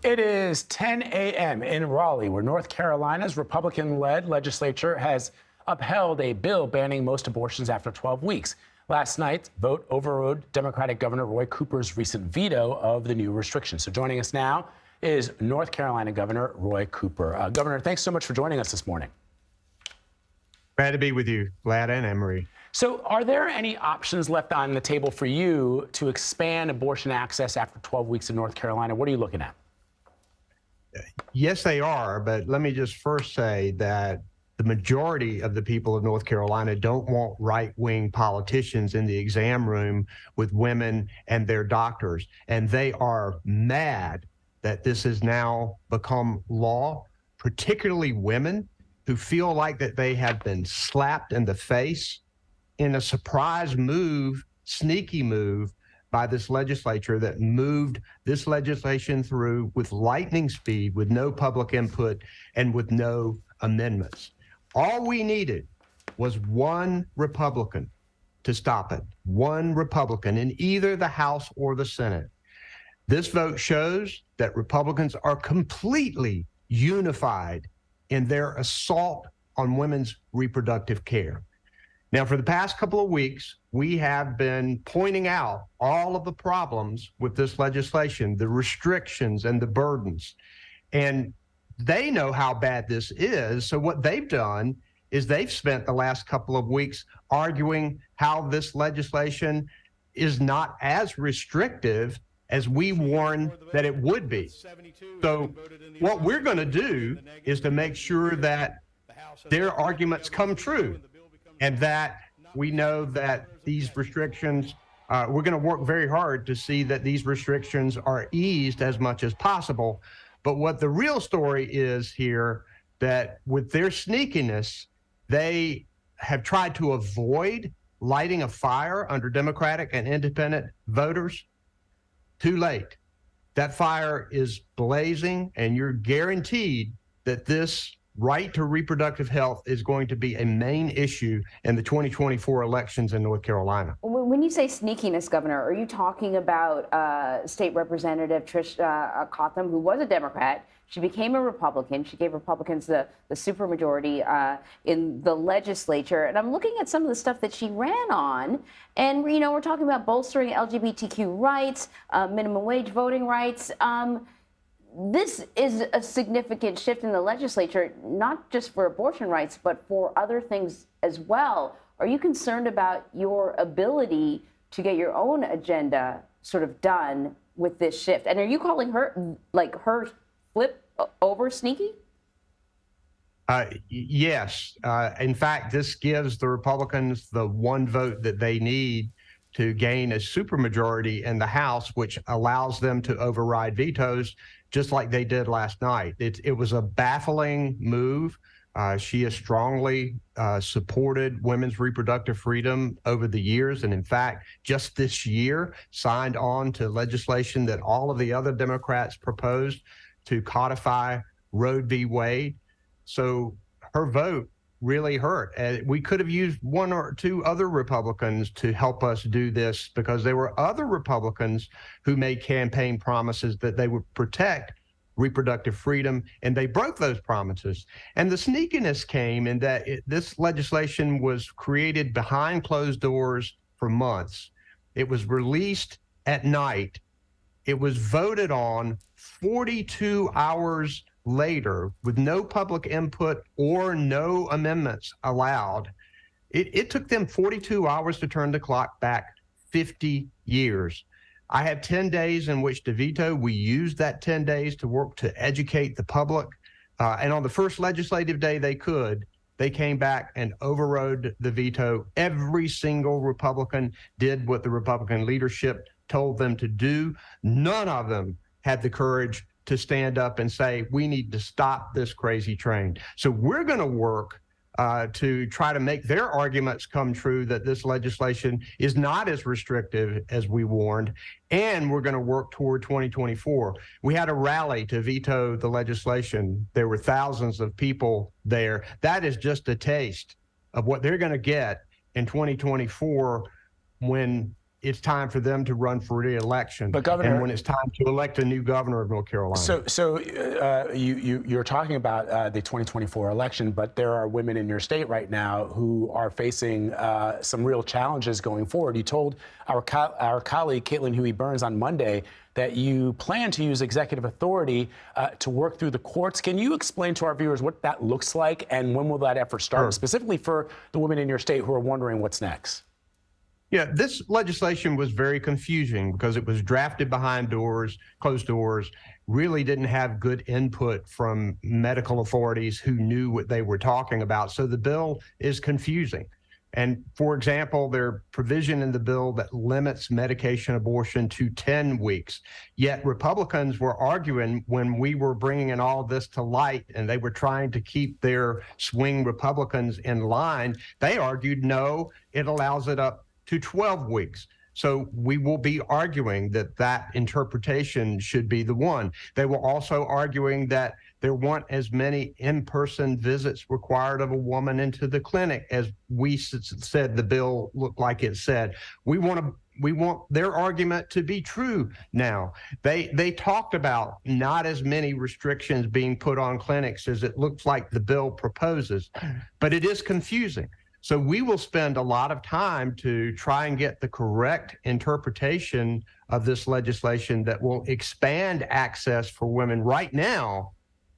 It is 10 a.m. in Raleigh, where North Carolina's Republican-led legislature has upheld a bill banning most abortions after 12 weeks. Last night, vote overrode Democratic Governor Roy Cooper's recent veto of the new restrictions. So joining us now is North Carolina Governor Roy Cooper. Governor, thanks so much for joining us this morning. Glad to be with you, Vlad and Anne-Marie. So are there any options left on the table for you to expand abortion access after 12 weeks in North Carolina? What are you looking at? Yes, they are. But let me just first say that the majority of the people of North Carolina don't want right-wing politicians in the exam room with women and their doctors. And they are mad that this has now become law, particularly women who feel like that they have been slapped in the face in a surprise move, sneaky move, by this legislature that moved this legislation through with lightning speed, with no public input and with no amendments. All we needed was one Republican to stop it, one Republican in either the House or the Senate. This vote shows that Republicans are completely unified in their assault on women's reproductive care. Now, for the past couple of weeks, we have been pointing out all of the problems with this legislation, the restrictions and the burdens. And they know how bad this is. So what they've done is they've spent the last couple of weeks arguing how this legislation is not as restrictive as we warned that it would be. So what we're going to do is to make sure that their arguments come true, and that we know that these restrictions, we're going to work very hard to see that these restrictions are eased as much as possible. But what the real story is here, that with their sneakiness, they have tried to avoid lighting a fire under Democratic and independent voters. Too late. That fire is blazing, and you're guaranteed that this right to reproductive health is going to be a main issue in the 2024 elections in North Carolina. When you say sneakiness, Governor, are you talking about State Representative Trish Cotham, who was a Democrat? She became a Republican. She gave Republicans the supermajority in the legislature. And I'm looking at some of the stuff that she ran on. And, you know, we're talking about bolstering LGBTQ rights, minimum wage voting rights. This is a significant shift in the legislature, not just for abortion rights, but for other things as well. Are you concerned about your ability to get your own agenda sort of done with this shift? And are you calling her, like, her flip over sneaky? Yes. In fact, this gives the Republicans the one vote that they need to gain a supermajority in the House, which allows them to override vetoes, just like they did last night. It was a baffling move. She has strongly supported women's reproductive freedom over the years, and in fact, just this year, signed on to legislation that all of the other Democrats proposed to codify Roe v. Wade. So her vote really hurt. We could have used one or two other Republicans to help us do this, because there were other Republicans who made campaign promises that they would protect reproductive freedom, and they broke those promises. And the sneakiness came in that this legislation was created behind closed doors for months. It was released at night. It was voted on 42 hours later with no public input or no amendments allowed. It took them 42 hours to turn the clock back 50 years. I had 10 days in which to veto. We used that 10 days to work to educate the public. And on the first legislative day they came back and overrode the veto. Every single Republican did what the Republican leadership told them to do. None of them had the courage to stand up and say, we need to stop this crazy train. So we're going to work to try to make their arguments come true, that this legislation is not as restrictive as we warned, and we're going to work toward 2024. We had a rally to veto the legislation. There were thousands of people there. That is just a taste of what they're going to get in 2024 when it's time for them to run for re-election. But Governor, and when it's time to elect a new governor of North Carolina. You're talking about the 2024 election, but there are women in your state right now who are facing some real challenges going forward. You told our colleague Caitlin Huey-Burns on Monday that you plan to use executive authority to work through the courts. Can you explain to our viewers what that looks like and when will that effort start, Sure. specifically for the women in your state who are wondering what's next? Yeah, this legislation was very confusing because it was drafted behind doors, closed doors, really didn't have good input from medical authorities who knew what they were talking about. So the bill is confusing. And for example, there's provision in the bill that limits medication abortion to 10 weeks. Yet Republicans were arguing when we were bringing in all this to light and they were trying to keep their swing Republicans in line, they argued, no, it allows it up to 12 weeks. So we will be arguing that that interpretation should be the one. They were also arguing that there weren't as many in-person visits required of a woman into the clinic as we said the bill looked like it said. We want their argument to be true now. They talked about not as many restrictions being put on clinics as it looks like the bill proposes, but it is confusing. So we will spend a lot of time to try and get the correct interpretation of this legislation that will expand access for women. Right now,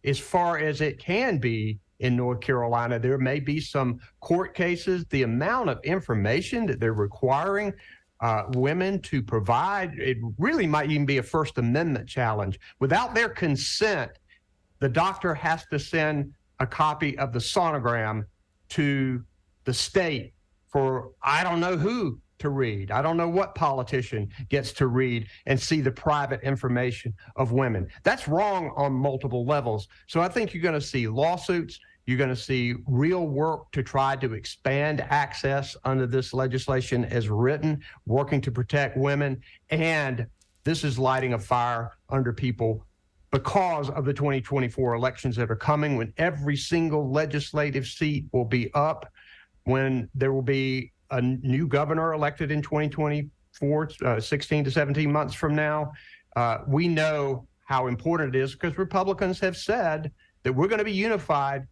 as far as it can be in North Carolina, there may be some court cases. The amount of information that they're requiring women to provide, it really might even be a First Amendment challenge. Without their consent, the doctor has to send a copy of the sonogram to the state for I don't know who to read. I don't know what politician gets to read and see the private information of women. That's wrong on multiple levels. So I think you're going to see lawsuits. You're going to see real work to try to expand access under this legislation as written, working to protect women. And this is lighting a fire under people because of the 2024 elections that are coming, when every single legislative seat will be up, when there will be a new governor elected in 2024, 16 to 17 months from now. We know how important it is because Republicans have said that we're going to be unified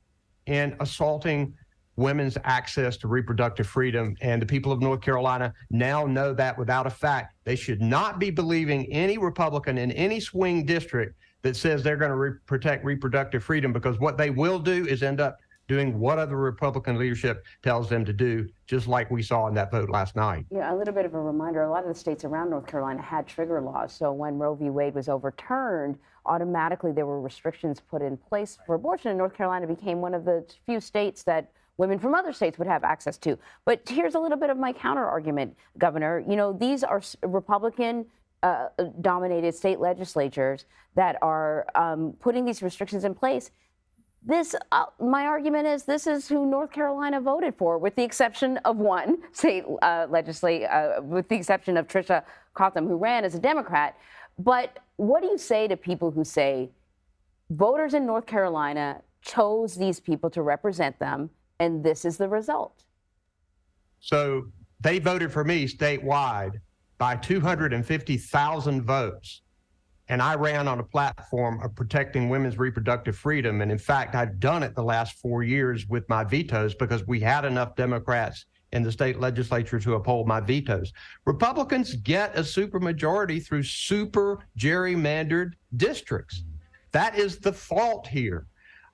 in assaulting women's access to reproductive freedom. And the people of North Carolina now know that without a fact. They should not be believing any Republican in any swing district that says they're going to protect reproductive freedom, because what they will do is end up doing what other Republican leadership tells them to do, just like we saw in that vote last night. Yeah, a little bit of a reminder, a lot of the states around North Carolina had trigger laws. So when Roe v. Wade was overturned, automatically there were restrictions put in place for abortion, and North Carolina became one of the few states that women from other states would have access to. But here's a little bit of my counter argument, Governor. You know, these are Republican dominated state legislatures that are putting these restrictions in place. This, my argument is, this is who North Carolina voted for, with the exception of one state legislator, with the exception of Tricia Cotham, who ran as a Democrat. But what do you say to people who say voters in North Carolina chose these people to represent them, and this is the result? So they voted for me statewide by 250,000 votes. And I ran on a platform of protecting women's reproductive freedom. And in fact, I've done it the last 4 years with my vetoes because we had enough Democrats in the state legislature to uphold my vetoes. Republicans get a supermajority through super gerrymandered districts. That is the fault here.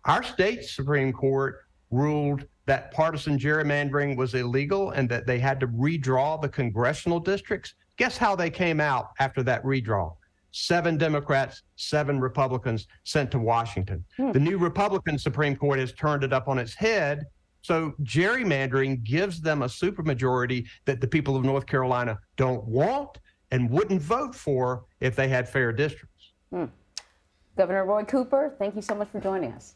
Our state Supreme Court ruled that partisan gerrymandering was illegal and that they had to redraw the congressional districts. Guess how they came out after that redraw? 7 Democrats, 7 Republicans sent to Washington. The new Republican Supreme Court has turned it up on its head. So gerrymandering gives them a supermajority that the people of North Carolina don't want and wouldn't vote for if they had fair districts. Governor Roy Cooper, thank you so much for joining us.